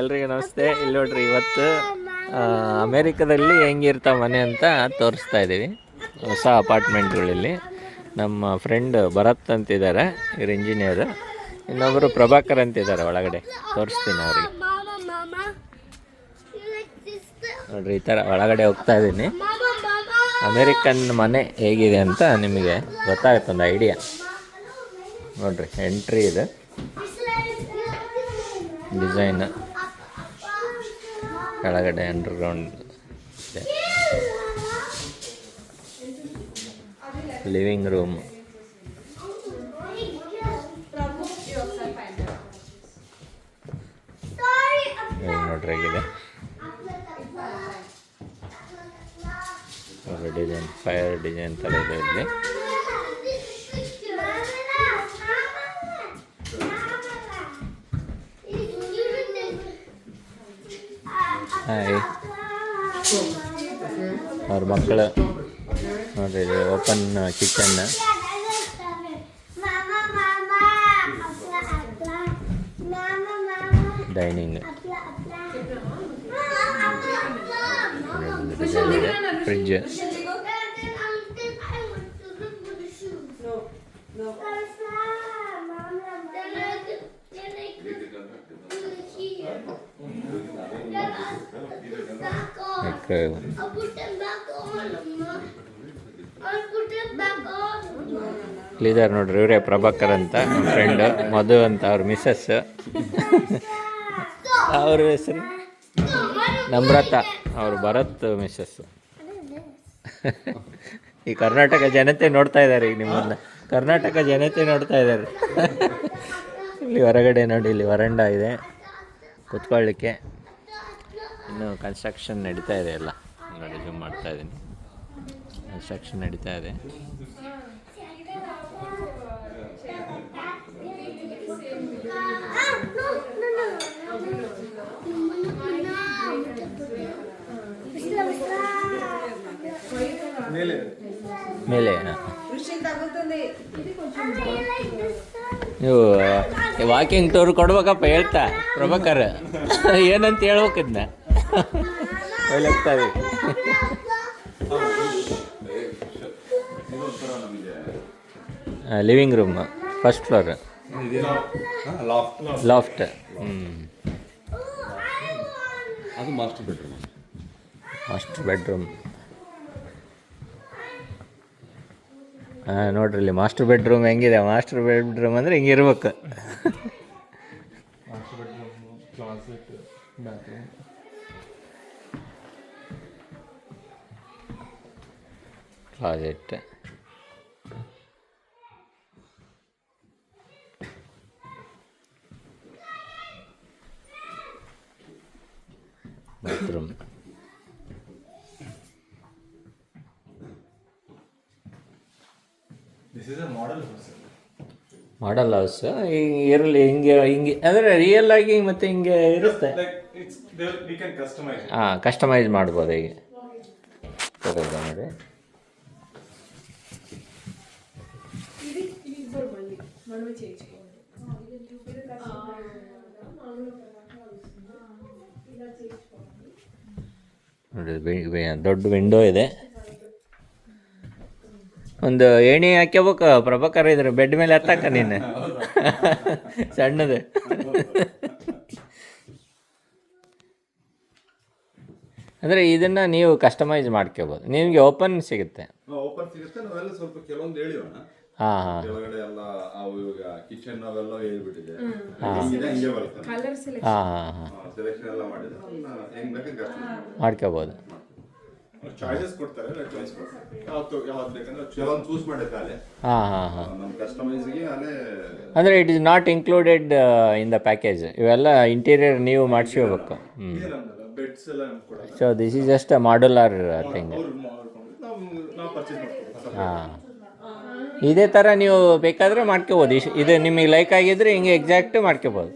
ಎಲ್ರಿಗೂ ನಮಸ್ತೆ. ಇಲ್ಲಿ ನೋಡ್ರಿ, ಇವತ್ತು ಅಮೇರಿಕಾದಲ್ಲಿ ಹೆಂಗಿರ್ತಾವ ಮನೆ ಅಂತ ತೋರಿಸ್ತಾ ಇದ್ದೀವಿ. ಹೊಸ ಅಪಾರ್ಟ್ಮೆಂಟ್ಗಳಲ್ಲಿ ನಮ್ಮ ಫ್ರೆಂಡ್ ಭರತ್ ಅಂತಿದ್ದಾರೆ, ಇವ್ರು ಇಂಜಿನಿಯರ್. ಇನ್ನೊಬ್ಬರು ಪ್ರಭಾಕರ್ ಅಂತಿದ್ದಾರೆ, ಒಳಗಡೆ ತೋರಿಸ್ತೀನಿ ಅವ್ರಿಗೆ. ನೋಡ್ರಿ, ಈ ಥರ ಒಳಗಡೆ ಹೋಗ್ತಾ ಇದ್ದೀನಿ. ಅಮೇರಿಕನ್ ಮನೆ ಹೇಗಿದೆ ಅಂತ ನಿಮಗೆ ಗೊತ್ತಾಗುತ್ತೆ, ಒಂದು ಐಡಿಯಾ. ನೋಡ್ರಿ, ಎಂಟ್ರಿ ಇದೆ, ಡಿಸೈನ್ ಕೆಳಗಡೆ ಅಂಡರ್ಗ್ರೌಂಡ್ ಇದೆ. ಲಿವಿಂಗ್ ರೂಮ್, ನೋಡ್ರಿ ಹೇಗಿದೆ ಡಿಸೈನ್. ಫೈರ್ ಡಿಸೈನ್ ಥರ ಇದೆ ಇಲ್ಲಿ. ಹಾಯ್, ಅವ್ರ ಮಕ್ಕಳು ನೋಡ್ರಿ, ಇದು ಓಪನ್ ಕಿಚನ್, ಡೈನಿಂಗ್, ಫ್ರಿಡ್ಜ್. ಇಲ್ಲಿದ್ದಾರೆ ನೋಡ್ರಿ, ಇವರೇ ಪ್ರಭಾಕರ್ ಅಂತ ಫ್ರೆಂಡ್, ಮಧು ಅಂತ ಅವ್ರ ಮಿಸ್ಸಸ್. ಅವ್ರ ಹೆಸರು ನಮ್ರತಾ, ಅವರು ಭರತ್ ಮಿಸ್ಸಸ್. ಈ ಕರ್ನಾಟಕ ಜನತೆ ನೋಡ್ತಾ ಇದ್ದಾರೆ, ಈಗ ನಿಮ್ಮನ್ನ ಕರ್ನಾಟಕ ಜನತೆ ನೋಡ್ತಾ ಇದ್ದಾರೆ. ಇಲ್ಲಿ ಹೊರಗಡೆ ನೋಡಿ, ಇಲ್ಲಿ ವರಂಡ ಇದೆ ಕುತ್ಕೊಳ್ಳಿಕ್ಕೆ. ಇನ್ನು ಕನ್ಸ್ಟ್ರಕ್ಷನ್ ನಡೀತಾ ಇದೆ ಎಲ್ಲ. ನೋಡಿ, ಜೂಮ್ ಮಾಡ್ತಾ ಇದ್ದೀನಿ, ಕನ್ಸ್ಟ್ರಕ್ಷನ್ ನಡೀತಾ ಇದೆ. ಮೇಲೆ ನೀವು ವಾಕಿಂಗ್ ಟೂರ್ ಕೊಡ್ಬೇಕಪ್ಪ ಹೇಳ್ತಾ ಪ್ರಭಾಕರ್, ಏನಂತ ಹೇಳ್ಬೇಕಿದ್ನ ಹೋಗ್ತಾ ಇದೀವಿ. Living room, first floor, loft. ಅದು ಮಾಸ್ಟರ್ ಬೆಡ್ರೂಮ್. ಹಾಂ, ನೋಡ್ರಿ, ಇಲ್ಲಿ ಮಾಸ್ಟರ್ ಬೆಡ್ರೂಮ್ ಹೆಂಗಿದೆ. ಮಾಸ್ಟರ್ ಬೆಡ್ರೂಮ್ ಅಂದರೆ ಹಿಂಗೆ ಇರ್ಬೇಕು. Closet, bathroom. ಮಾಡಲ್ ಹೌಸ್ ಇರಲಿ, ಹಿಂಗೆ ಅಂದರೆ ರಿಯಲ್ ಆಗಿ ಮತ್ತೆ ಹಿಂಗೆ ಇರುತ್ತೆ. ಹಾಂ, ಕಸ್ಟಮೈಸ್ ಮಾಡ್ಬೋದು ಈಗ. ನೋಡಿ, ನೋಡಿ ದೊಡ್ಡ ವಿಂಡೋ ಇದೆ. ಒಂದು ಏಣಿ ಹಾಕ್ಯಬೇಕು ಪ್ರಭಾಕರ್, ಇದ್ರೆ ಬೆಡ್ ಮೇಲೆ ಹತ್ತಾಕ ನೀನು ಸಣ್ಣದು. ಅಂದರೆ ಇದನ್ನು ನೀವು ಕಸ್ಟಮೈಸ್ ಮಾಡ್ಕೋಬೋದು, ನಿಮಗೆ ಓಪನ್ ಸಿಗುತ್ತೆ. ಹಾಂ ಹಾಂ ಮಾಡ್ಕೋಬೋದು. ಅಂದರೆ it is not included in the package. ಇವೆಲ್ಲ ಇಂಟೀರಿಯರ್ ನೀವು ಮಾಡಿಸ್ಕೋಬೇಕು. So this is just a modular thing. ಹಾಂ, ಇದೇ ಥರ ನೀವು ಬೇಕಾದರೆ ಮಾಡ್ಕೋಬೋದು. ಇದು ನಿಮಗೆ ಲೈಕ್ ಆಗಿದ್ರೆ ಹಿಂಗೆ ಎಕ್ಸಾಕ್ಟ್ ಮಾಡ್ಕೋಬೋದು,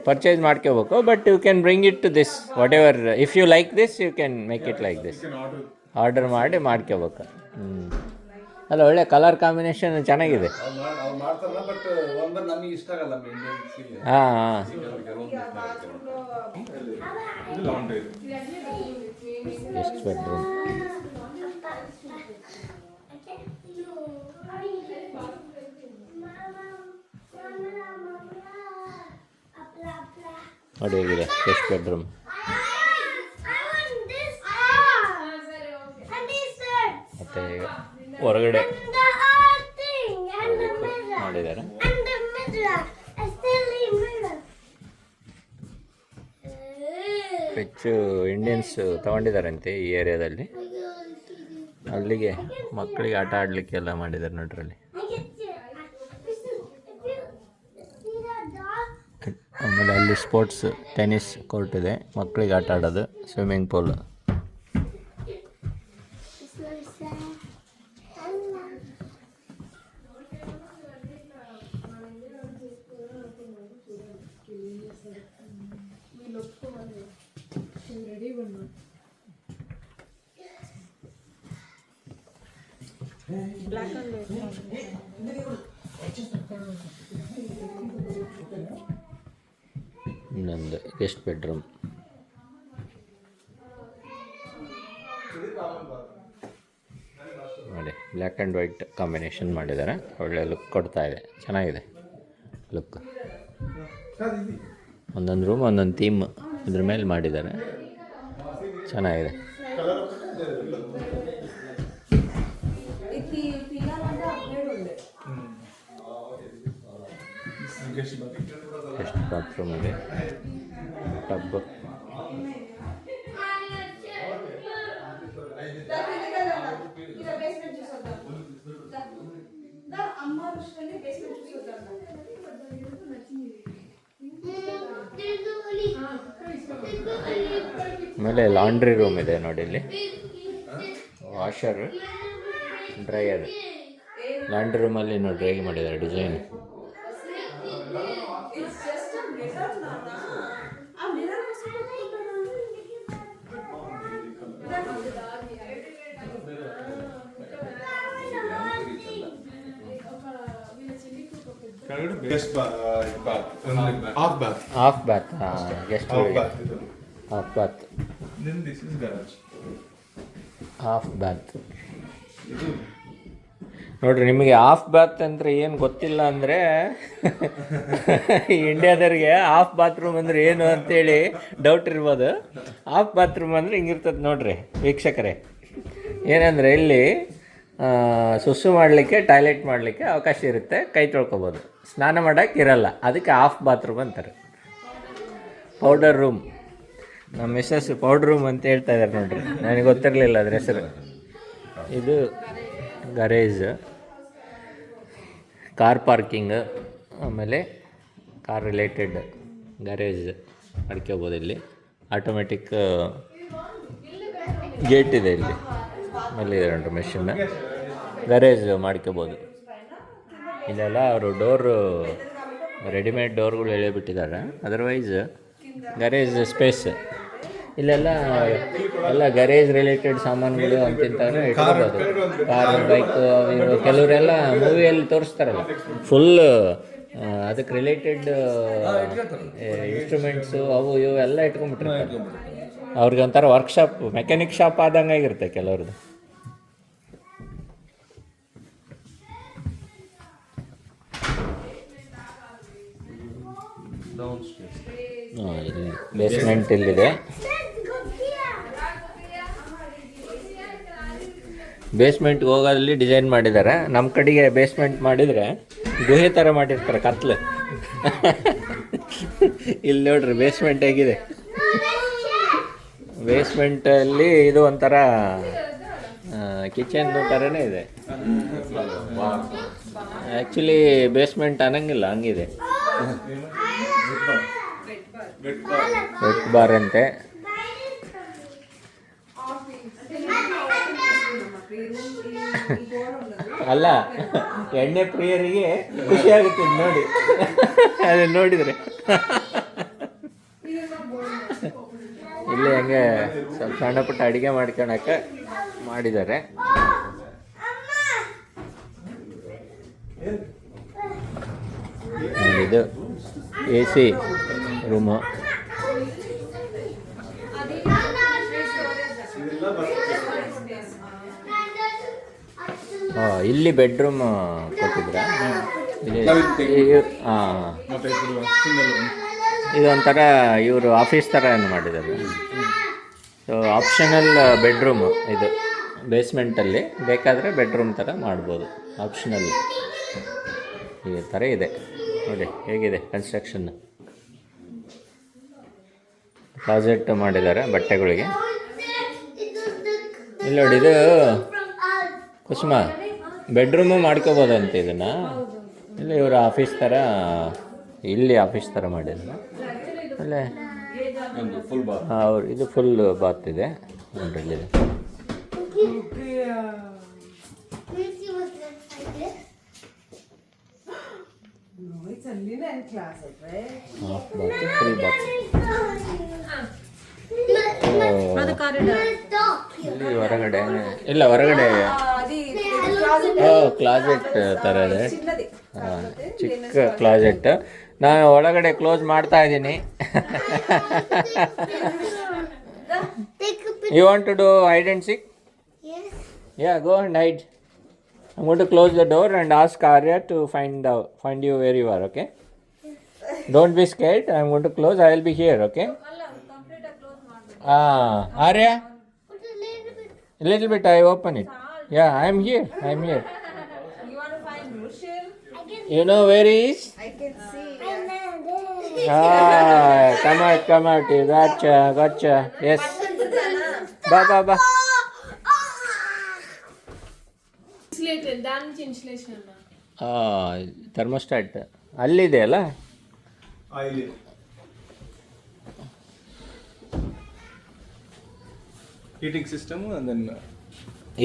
ಪರ್ಚೇಸ್ ಮಾಡ್ಕೋಬೇಕು. But you can bring it to this, whatever. If you like this you can make it like this. Order ಮಾಡಿ ಮಾಡ್ಕೋಬೇಕು. ಅಲ್ಲ, ಒಳ್ಳೆ ಕಲರ್ ಕಾಂಬಿನೇಷನ್ ಚೆನ್ನಾಗಿದೆ. ಹಾಂ ಹಾಂ ಇದು laundry. Guest bedroom. ನೋಡಿ ಹೇಗಿದೆ ಗೆಸ್ಟ್ ಬೆಡ್ರೂಮ್. ಮತ್ತು ಹೊರಗಡೆ ಮಾಡಿದ್ದಾರೆ. ಹೆಚ್ಚು ಇಂಡಿಯನ್ಸ್ ತಗೊಂಡಿದ್ದಾರಂತೆ ಈ ಏರಿಯಾದಲ್ಲಿ. ಅಲ್ಲಿಗೆ ಮಕ್ಕಳಿಗೆ ಆಟ ಆಡಲಿಕ್ಕೆ ಎಲ್ಲ ಮಾಡಿದ್ದಾರೆ ನೋಡ್ರಿ ಅಲ್ಲಿ. ಆಮೇಲೆ ಅಲ್ಲಿ ಸ್ಪೋರ್ಟ್ಸ್ ಟೆನ್ನಿಸ್ ಕೋರ್ಟ್ ಇದೆ, ಮಕ್ಕಳಿಗೆ ಆಟ ಆಡೋದು, ಸ್ವಿಮ್ಮಿಂಗ್ ಪೂಲ್. ಇನ್ನೊಂದು ಗೆಸ್ಟ್ ಬೆಡ್ರೂಮ್. ನೋಡಿ ಬ್ಲ್ಯಾಕ್ ಆ್ಯಂಡ್ ವೈಟ್ ಕಾಂಬಿನೇಷನ್ ಮಾಡಿದ್ದಾರೆ, ಒಳ್ಳೆ ಲುಕ್ ಕೊಡ್ತಾ ಇದೆ, ಚೆನ್ನಾಗಿದೆ ಲುಕ್. ಒಂದೊಂದು ರೂಮ್ ಒಂದೊಂದು ಥೀಮ್ ಇದ್ರ ಮೇಲೆ ಮಾಡಿದ್ದಾರೆ, ಚೆನ್ನಾಗಿದೆ. ಗೆಸ್ಟ್ ಬಾತ್ರೂಮ್ ಇದೆ, ಟಬ್. ಆಮೇಲೆ ಲಾಂಡ್ರಿ ರೂಮ್ ಇದೆ ನೋಡಿ ಇಲ್ಲಿ, ವಾಷರ್, ಡ್ರೈಯರ್. ಲಾಂಡ್ರಿ ರೂಮಲ್ಲಿ ನೋಡಿ ಡ್ರೈ ಮಾಡಿದ್ದಾರೆ design. Guest bath. Half bath. Half bath, guest Half bath ಇದು. Half bath. Then this is garage. Half bath ಇದು ನೋಡ್ರಿ, ನಿಮಗೆ ಹಾಫ್ ಬಾತ್ ಅಂದರೆ ಏನು ಗೊತ್ತಿಲ್ಲ ಅಂದರೆ ಇಂಡಿಯಾದವ್ರಿಗೆ ಹಾಫ್ ಬಾತ್ರೂಮ್ ಅಂದರೆ ಏನು ಅಂತೇಳಿ ಡೌಟ್ ಇರ್ಬೋದು. ಹಾಫ್ ಬಾತ್ರೂಮ್ ಅಂದರೆ ಹಿಂಗಿರ್ತದೆ ನೋಡ್ರಿ ವೀಕ್ಷಕರೇ. ಏನಂದರೆ ಇಲ್ಲಿ ಸುಸು ಮಾಡಲಿಕ್ಕೆ, ಟಾಯ್ಲೆಟ್ ಮಾಡಲಿಕ್ಕೆ ಅವಕಾಶ ಇರುತ್ತೆ, ಕೈ ತೊಳ್ಕೊಬೋದು, ಸ್ನಾನ ಮಾಡೋಕ್ಕೆ ಇರಲ್ಲ, ಅದಕ್ಕೆ ಹಾಫ್ ಬಾತ್ರೂಮ್ ಅಂತಾರೆ. ಪೌಡರ್ ರೂಮ್, ನಮ್ಮ ಮಿಸ್ಸಸ್ ಪೌಡರ್ ರೂಮ್ ಅಂತ ಹೇಳ್ತಾ ಇದ್ದಾರೆ ನೋಡ್ರಿ, ನನಗೆ ಗೊತ್ತಿರಲಿಲ್ಲ ಅದ್ರ ಹೆಸರು. ಇದು ಗರೇಜ್, ಕಾರ್ ಪಾರ್ಕಿಂಗ್, ಆಮೇಲೆ ಕಾರ್ ರಿಲೇಟೆಡ್ ಗರೇಜ್ ಮಾಡ್ಕೋಬೋದು. ಇಲ್ಲಿ ಆಟೋಮೆಟಿಕ್ ಗೇಟ್ ಇದೆ ಇಲ್ಲಿ, ಆಮೇಲೆ ಇದೆ ನೋಡ್ರಿ ಮೆಷಿನ್, ಗರೇಜ್ ಮಾಡ್ಕೋಬೋದು. ಇಲ್ಲೆಲ್ಲ ಅವರು ಡೋರು ರೆಡಿಮೇಡ್ ಡೋರ್ಗಳು ಎಳೆಬಿಟ್ಟಿದ್ದಾರೆ, ಅದರ್ವೈಸ್ ಗರೇಜ್ ಸ್ಪೇಸ್. ಇಲ್ಲೆಲ್ಲ ಎಲ್ಲ ಗರೇಜ್ ರಿಲೇಟೆಡ್ ಸಾಮಾನುಗಳು ಅಂತಿಂತವೇ ಇಟ್ಕೋಬೋದು. ಕಾರು, ಬೈಕು, ಇವು ಕೆಲವರೆಲ್ಲ ಮೂವಿಯಲ್ಲಿ ತೋರಿಸ್ತಾರಲ್ಲ, ಫುಲ್ ಅದಕ್ಕೆ ರಿಲೇಟೆಡ್ ಇನ್ಸ್ಟ್ರೂಮೆಂಟ್ಸು ಅವು ಇವು ಎಲ್ಲ ಇಟ್ಕೊಂಡ್ಬಿಟ್ಟಿರ್ತಾರೆ. ಅವ್ರಿಗೆ ಒಂಥರ ವರ್ಕ್ಶಾಪ್, ಮೆಕ್ಯಾನಿಕ್ ಶಾಪ್ ಆದಂಗೆ ಆಗಿರುತ್ತೆ ಕೆಲವ್ರದ್ದು. downstairs. ಇಲ್ಲಿ ಬೇಸ್ಮೆಂಟ್ ಇಲ್ಲಿದೆ. ಬೇಸ್ಮೆಂಟ್ಗೆ ಹೋಗೋದಲ್ಲಿ ಡಿಸೈನ್ ಮಾಡಿದ್ದಾರೆ. ನಮ್ಮ ಕಡೆಗೆ ಬೇಸ್ಮೆಂಟ್ ಮಾಡಿದರೆ ಗುಹೆ ಥರ ಮಾಡಿರ್ತಾರೆ, ಕತ್ಲು. ಇಲ್ಲಿ ನೋಡ್ರಿ ಬೇಸ್ಮೆಂಟ್ ಹೇಗಿದೆ. ಬೇಸ್ಮೆಂಟಲ್ಲಿ ಇದು ಒಂಥರ ಕಿಚನ್ ಥರನೇ ಇದೆ. ಆ್ಯಕ್ಚುಲಿ ಬೇಸ್ಮೆಂಟ್ ಅನ್ನಂಗಿಲ್ಲ, ಹಂಗಿದೆ. ವೆಟ್ ಬಾರ್ ಅಂತೆ. ಅಲ್ಲ, ಎಣ್ಣೆ ಪ್ರಿಯರಿಗೆ ಖುಷಿ ಆಗುತ್ತೆ ನೋಡಿ, ಅದನ್ನ ನೋಡಿದರೆ. ಇಲ್ಲಿ ಹಂಗೆ ಸ್ವಲ್ಪ ಸಣ್ಣ ಪುಟ್ಟ ಅಡುಗೆ ಮಾಡ್ಕೊಳಕ್ಕೆ ಮಾಡಿದ್ದಾರೆ. ಇದು AC ರೂಮು. ಇಲ್ಲಿ ಬೆಡ್ರೂಮ್ ಕೊಟ್ಟಿದ್ರಾ? ಹಾಂ, ಮತ್ತೆ ಸಿಂಗಲ್ ಇದೊಂಥರ ಇವರು ಆಫೀಸ್ ಥರ ಏನು ಮಾಡಿದ್ದಾರೆ. ಸೊ ಆಪ್ಷನಲ್ ಬೆಡ್ರೂಮು ಇದು, ಬೇಸ್ಮೆಂಟಲ್ಲಿ ಬೇಕಾದರೆ ಬೆಡ್ರೂಮ್ ಥರ ಮಾಡ್ಬೋದು, ಆಪ್ಷನಲ್ ಈ ಥರ ಇದೆ ನೋಡಿ ಹೇಗಿದೆ ಕನ್ಸ್ಟ್ರಕ್ಷನ್. ಕ್ಲಾಸೆಟ್ ಮಾಡಿದ್ದಾರೆ ಬಟ್ಟೆಗಳಿಗೆ. ಇಲ್ಲಿ ನೋಡಿ, ಇದು ಕುಸುಮ ಬೆಡ್ರೂಮು ಮಾಡ್ಕೋಬೋದಂತೆ ಇದನ್ನು. ಇಲ್ಲಿ ಇವರು ಆಫೀಸ್ ಥರ, ಇಲ್ಲಿ ಆಫೀಸ್ ಥರ ಮಾಡಿದ್ದಾರೆ. ಅಲ್ಲೇ ಒಂದು ಫುಲ್ ಬಾತ್. ಅವ್ರು ಇದು ಫುಲ್ ಬಾತ್ ಇದೆ ನೋಡ್ರಿ ಇಲ್ಲಿದೆ. Half bath, full bath. ಇಲ್ಲಿ ಹೊರಗಡೆ ಇಲ್ಲ, ಹೊರಗಡೆ ಕ್ಲಾಸೆಟ್ ಥರ ಇದೆ. ಹಾಂ, ಚಿಕ್ಕ ಕ್ಲಾಸೆಟ್. ನಾನು ಒಳಗಡೆ ಕ್ಲೋಸ್ ಮಾಡ್ತಾ ಇದ್ದೀನಿ. You want to do hide and seek? Yeah, go and hide. I'm going to close the door and ask Arya to find you where you are, okay? Don't be scared. I'm going to close. I will be here, okay? Arya? A little bit. I open it. Yeah, I am here. You want to find Rushil? You know where he is? I can see. Come out. You gotcha. Yes. Ba. Insulated. Damage insulation. Thermostat ಅಲ್ಲಿದೆ ಅಲ್ಲ. ಇಲ್ಲಿ heating system and then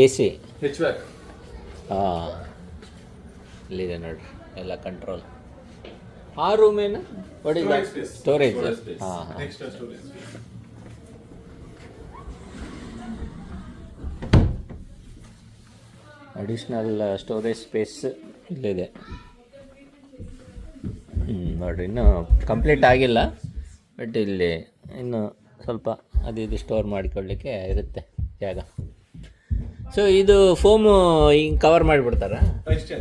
AC. HVAC. ಇಲ್ಲಿದೆ ನೋಡ್ರಿ ಎಲ್ಲ control. ಆ room ಏನು storage. ಹಾಂ, Extra storage space. Additional storage space ಇಲ್ಲಿದೆ. ನೋಡಿರಿ, ಇನ್ನೂ ಕಂಪ್ಲೀಟ್ ಆಗಿಲ್ಲ, ಬಟ್ ಇಲ್ಲಿ ಇನ್ನು ಸ್ವಲ್ಪ ಅದು ಇದು ಸ್ಟೋರ್ ಮಾಡಿಕೊಳ್ಳಿಕ್ಕೆ ಇರುತ್ತೆ ಜಾಗ. ಸೊ ಇದು ಫೋಮು ಹಿಂಗೆ ಕವರ್ ಮಾಡಿಬಿಡ್ತಾರಾ? ಅಷ್ಟೇ,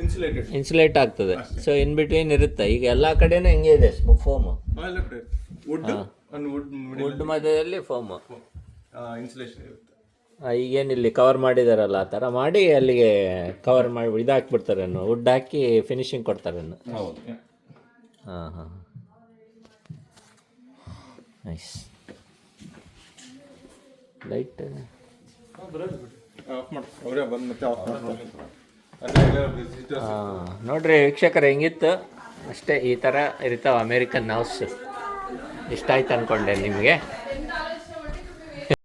ಇನ್ಸುಲೇಟೆಡ್, ಇನ್ಸುಲೇಟ್ ಆಗ್ತದೆ. ಸೊ ಇನ್ ಬಿಟ್ವೀನ್ ಇರುತ್ತೆ. ಈಗ ಎಲ್ಲ ಕಡೆನೂ ಹಿಂಗೆ ಇದೆ ಫೋಮು. ವುಡ್ ಮಧ್ಯದಲ್ಲಿ ಫೋಮು, ಇನ್ಸುಲೇಷನ್ ಇರುತ್ತೆ. ಈಗೇನು ಇಲ್ಲಿ ಕವರ್ ಮಾಡಿದಾರಲ್ಲ ಆ ಥರ ಮಾಡಿ ಅಲ್ಲಿಗೆ ಕವರ್ ಮಾಡಿ ಇದು ಹಾಕ್ಬಿಡ್ತಾರೆ, ವುಡ್ ಹಾಕಿ ಫಿನಿಶಿಂಗ್ ಕೊಡ್ತಾರೆ. ಹೌದು. ಹಾಂ. ನೈಸ್. ಲೈಟ್ ಆಫ್ ಮಾಡಿ ಅವರೇ ಬಂದು ಮತ್ತೆ ಆಫ್ ಮಾಡ್ತಾರೆ. ನೋಡ್ರಿ ವೀಕ್ಷಕರು, ಹೆಂಗಿತ್ತು ಅಷ್ಟೇ. ಈ ಥರ ಇರ್ತಾವೆ ಅಮೇರಿಕನ್ ಹೌಸ್. ಇಷ್ಟ ಆಯ್ತು ಅಂದ್ಕೊಂಡೆ ನಿಮಗೆ.